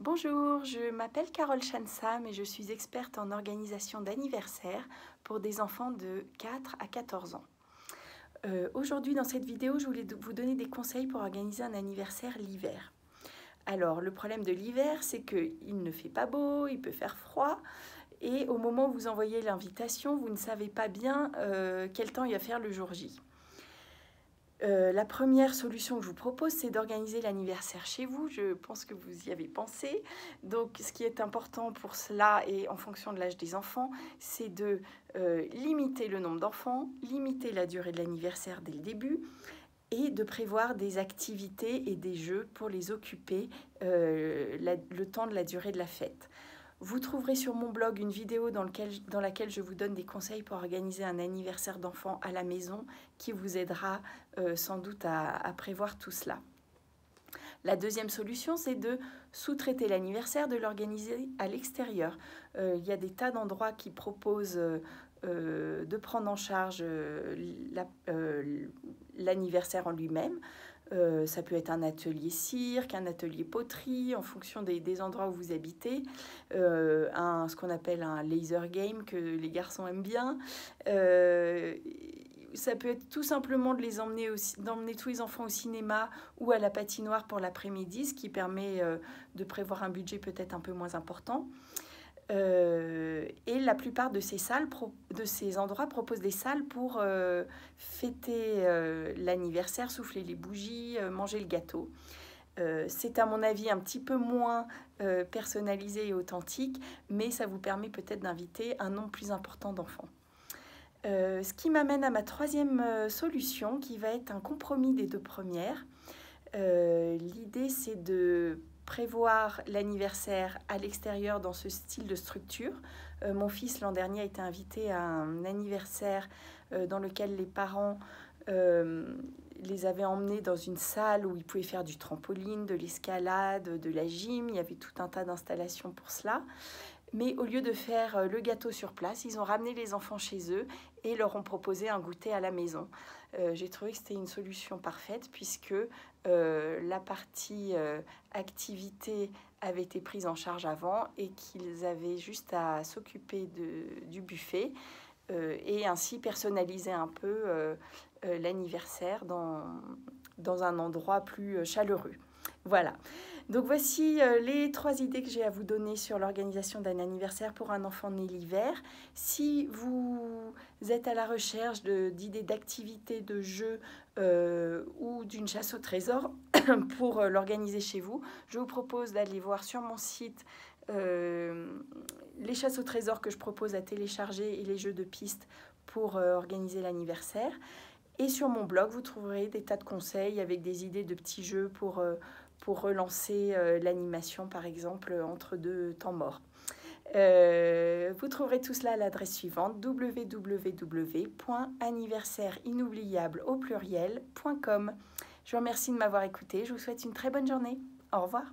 Bonjour, je m'appelle Carole Chansam et je suis experte en organisation d'anniversaires pour des enfants de 4 à 14 ans. Aujourd'hui dans cette vidéo, je voulais vous donner des conseils pour organiser un anniversaire l'hiver. Alors le problème de l'hiver, c'est qu'il ne fait pas beau, il peut faire froid et au moment où vous envoyez l'invitation, vous ne savez pas bien quel temps il va faire le jour J. La première solution que je vous propose, c'est d'organiser l'anniversaire chez vous. Je pense que vous y avez pensé. Donc, ce qui est important pour cela, et en fonction de l'âge des enfants, c'est de limiter le nombre d'enfants, limiter la durée de l'anniversaire dès le début, et de prévoir des activités et des jeux pour les occuper le temps de la durée de la fête. Vous trouverez sur mon blog une vidéo dans laquelle je vous donne des conseils pour organiser un anniversaire d'enfant à la maison qui vous aidera sans doute à prévoir tout cela. La deuxième solution, c'est de sous-traiter l'anniversaire, de l'organiser à l'extérieur. Il y a des tas d'endroits qui proposent de prendre en charge l'anniversaire en lui-même. Ça peut être un atelier cirque, un atelier poterie, en fonction des endroits où vous habitez, ce qu'on appelle un laser game que les garçons aiment bien. Ça peut être tout simplement d'emmener tous les enfants au cinéma ou à la patinoire pour l'après-midi, ce qui permet de prévoir un budget peut-être un peu moins important. Et la plupart de ces endroits proposent des salles pour fêter l'anniversaire, souffler les bougies, manger le gâteau. C'est à mon avis un petit peu moins personnalisé et authentique, mais ça vous permet peut-être d'inviter un nombre plus important d'enfants. Ce qui m'amène à ma troisième solution, qui va être un compromis des deux premières. L'idée, c'est de prévoir l'anniversaire à l'extérieur dans ce style de structure. Mon fils, l'an dernier, a été invité à un anniversaire dans lequel les parents les avaient emmenés dans une salle où ils pouvaient faire du trampoline, de l'escalade, de la gym. Il y avait tout un tas d'installations pour cela. Mais au lieu de faire le gâteau sur place, ils ont ramené les enfants chez eux et leur ont proposé un goûter à la maison. J'ai trouvé que c'était une solution parfaite puisque la partie activité avait été prise en charge avant et qu'ils avaient juste à s'occuper du buffet et ainsi personnaliser un peu l'anniversaire dans un endroit plus chaleureux. Voilà, donc voici les 3 idées que j'ai à vous donner sur l'organisation d'un anniversaire pour un enfant né l'hiver. Si vous êtes à la recherche d'idées d'activités, de jeux ou d'une chasse au trésor pour l'organiser chez vous, je vous propose d'aller voir sur mon site les chasses au trésor que je propose à télécharger et les jeux de piste pour organiser l'anniversaire. Et sur mon blog, vous trouverez des tas de conseils avec des idées de petits jeux pour relancer l'animation, par exemple, entre deux temps morts. Vous trouverez tout cela à l'adresse suivante, www.anniversairesinoubliable.com. Je vous remercie de m'avoir écouté. Je vous souhaite une très bonne journée. Au revoir.